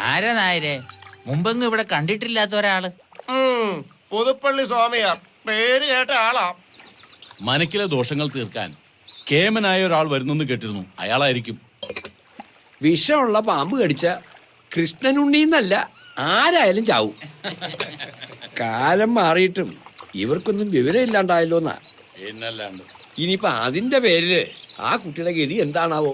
ആരാ നായരെ? മുമ്പെങ്ങും ഇവിടെ കണ്ടിട്ടില്ലാത്ത ഒരാള്. പുതുപ്പള്ളി സ്വാമിയാർ, പേര് കേട്ട ആളാ. മനക്കിലെ ദോഷങ്ങൾ തീർക്കാൻ കേമനായ ഒരാൾ വരുന്നെന്ന് കേട്ടിരുന്നു. അയാളായിരിക്കും. വിഷമുള്ള പാമ്പ് കടിച്ച കൃഷ്ണനുണ്ണീന്നല്ല ആരായാലും ചാവും. കാലം മാറിയിട്ടും ഇവർക്കൊന്നും വിവരം ഇല്ലാണ്ടായല്ലോ എന്നാ. എന്നല്ലാണ്ട് ഇനിയിപ്പൊ അതിന്റെ പേരില് ആ കുട്ടിയുടെ ഗതി എന്താണാവോ?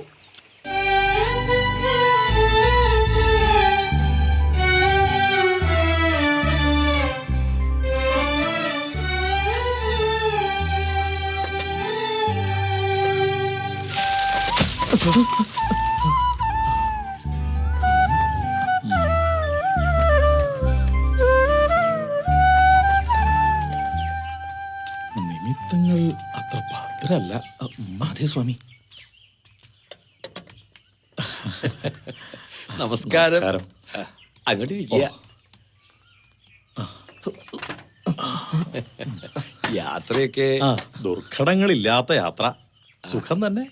നിമിത്തങ്ങൾ അത്ര ഭദ്രല്ല. അതെ സ്വാമി. നമസ്കാരം. അങ്ങോട്ട് ഇരിക്കുക. യാത്രയൊക്കെ ദുർഘടങ്ങളില്ലാത്ത യാത്ര. സുഖം തന്നെ.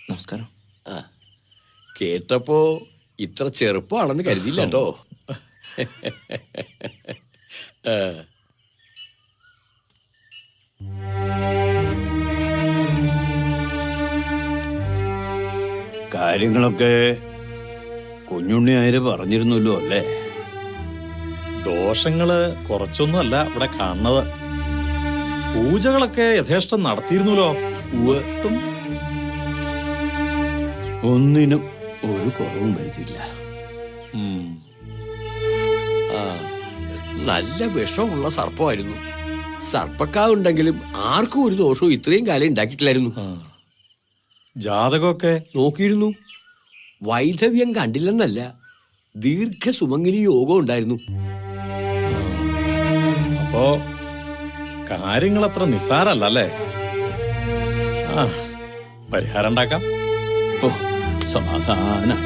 നമസ്കാരം. കേട്ടപ്പോ ഇത്ര ചെറുപ്പമാണെന്ന് കരുതിയില്ല കേട്ടോ. കാര്യങ്ങളൊക്കെ കുഞ്ഞുണ്ണി ആര് പറഞ്ഞിരുന്നല്ലോ അല്ലേ? ദോഷങ്ങള് കുറച്ചൊന്നും അല്ല ഇവിടെ കാണുന്നത്. പൂജകളൊക്കെ യഥേഷ്ടം നടത്തിയിരുന്നല്ലോ. ഒന്നിനും ഒരു കുറവും വരുത്തില്ല. നല്ല വിഷമുള്ള സർപ്പമായിരുന്നു. സർപ്പക്കാവുണ്ടെങ്കിലും ആർക്കും ഒരു ദോഷവും ഇത്രയും കാലം ഉണ്ടാക്കിയിട്ടില്ലായിരുന്നു. ജാതകമൊക്കെ നോക്കിയിരുന്നു. വൈധവ്യം കണ്ടില്ലെന്നല്ല, ദീർഘസുമംഗലി യോഗം ഉണ്ടായിരുന്നു. അപ്പോ കാര്യങ്ങളത്ര നിസ്സാരല്ലേ? പരിഹാരം ഉണ്ടാക്കാം. ഓ, സമാധാനം.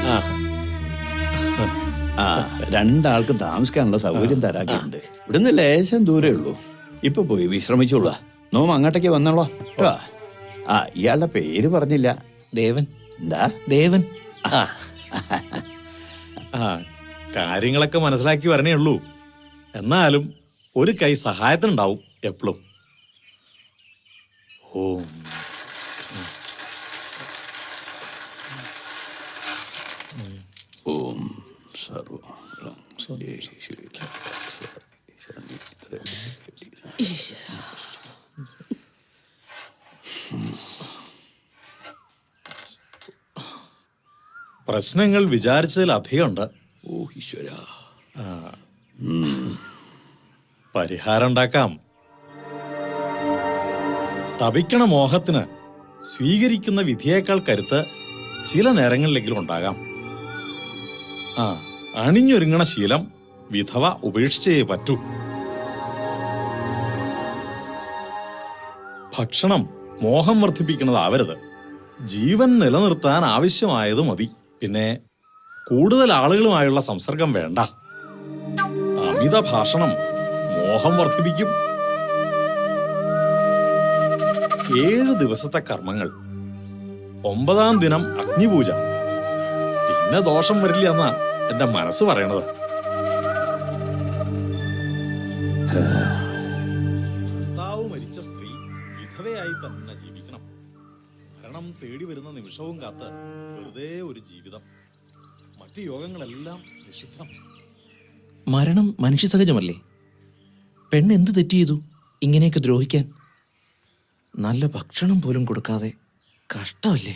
രണ്ടാൾക്ക് താമസിക്കാനുള്ള സൗകര്യം തരാക്കുണ്ട്. ഇവിടുന്ന് ലേശം ദൂരേ ഉള്ളൂ. ഇപ്പൊ പോയി വിശ്രമിച്ചോളൂ. നോം അങ്ങോട്ടേക്ക് വന്നോളോ. ഇയാളുടെ പേര് പറഞ്ഞില്ല. ദേവൻ. എന്താ? ദേവൻ. കാര്യങ്ങളൊക്കെ മനസ്സിലാക്കി വരണേ ഉള്ളൂ. എന്നാലും ഒരു കൈ സഹായത്തിനുണ്ടാവും എപ്പോഴും. ഓം ഓം സർവ പ്രശ്നങ്ങൾ വിചാരിച്ചതിലധികമുണ്ട്. ഓ ഈശ്വര. പരിഹാരം ഉണ്ടാക്കാം. തപിക്കണ മോഹത്തിന് സ്വീകരിക്കുന്ന വിധിയേക്കാൾ കരുത്ത് ചില നേരങ്ങളിലെങ്കിലും ഉണ്ടാകാം. അണിഞ്ഞൊരുങ്ങണ ശീലം വിധവ ഉപേക്ഷിച്ചേ പറ്റൂ. ഭക്ഷണം മോഹം വർദ്ധിപ്പിക്കുന്നതാവരുത്. ജീവൻ നിലനിർത്താൻ ആവശ്യമായത് മതി. പിന്നെ കൂടുതൽ ആളുകളുമായുള്ള സംസർഗം വേണ്ട. അമിത ഭാഷണം മോഹം വർദ്ധിപ്പിക്കും. 7 ദിവസത്തെ കർമ്മങ്ങൾ. 9-ാം ദിനം അഗ്നിപൂജ. പിന്നെ ദോഷം വരില്ല എന്നാ എന്റെ മനസ്സ് പറയണത്. ഭർത്താവ് മരിച്ച സ്ത്രീ വിധവയായി തന്നെ ജീവിക്കണം. മരണം തേടി വരുന്ന നിമിഷവും കാത്ത് വെറുതെ ഒരു ജീവിതം. മറ്റു യോഗങ്ങളെല്ലാം നിഷിദ്ധം. മരണം മനുഷ്യ സഹജമല്ലേ? പെണ്ണ് എന്ത് തെറ്റ് ചെയ്തു ഇങ്ങനെയൊക്കെ ദ്രോഹിക്കാൻ? നല്ല ഭക്ഷണം പോലും കൊടുക്കാതെ കഷ്ടമല്ലേ?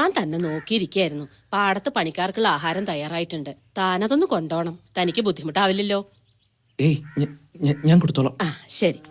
ഞാൻ തന്നെ നോക്കിയിരിക്കായിരുന്നു. പാടത്ത് പണിക്കാർക്കുള്ള ആഹാരം തയ്യാറായിട്ടുണ്ട്. താനതൊന്ന് കൊണ്ടോണം. തനിക്ക് ബുദ്ധിമുട്ടാവില്ലല്ലോ. ഏയ് ഞാൻ കൊടുത്തോളാം. ആ ശരി.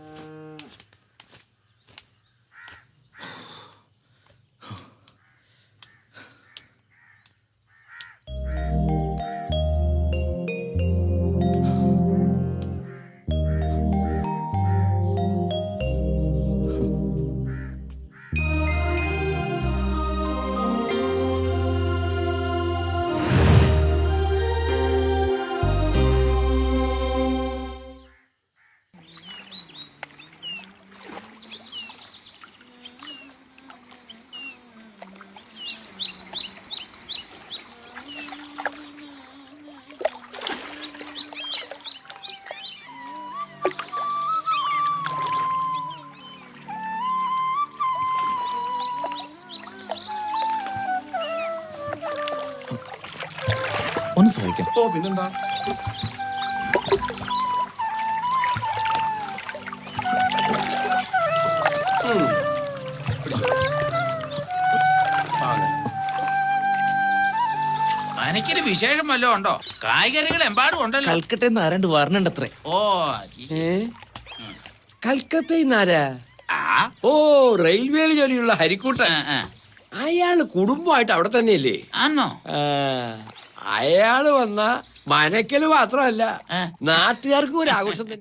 ഒന്ന് സഹായിക്കാം. ഓ പിന്നെന്താ. എനിക്കൊരു വിശേഷം വല്ലതും ഉണ്ടോ? കായ്കറികൾ എമ്പാടും ഉണ്ടല്ലോ. കൽക്കട്ടയിൽ ആരാണ്ട് വരണണ്ടത്രേ. ഓ കൽക്കത്തയിൽ നിന്നാരാ? ആ ഓ, റെയിൽവേയിൽ ജോലിയുള്ള ഹരിക്കൂട്ടൻ. ആ, ആ. അയാള് കുടുംബമായിട്ട് അവിടെ തന്നെയല്ലേ? ആന്നോ? ആ, അയാള് വന്ന മനക്കല് മാത്രമല്ല, നാട്ടുകാർക്കും ഒരു ആഘോഷം തന്നെ.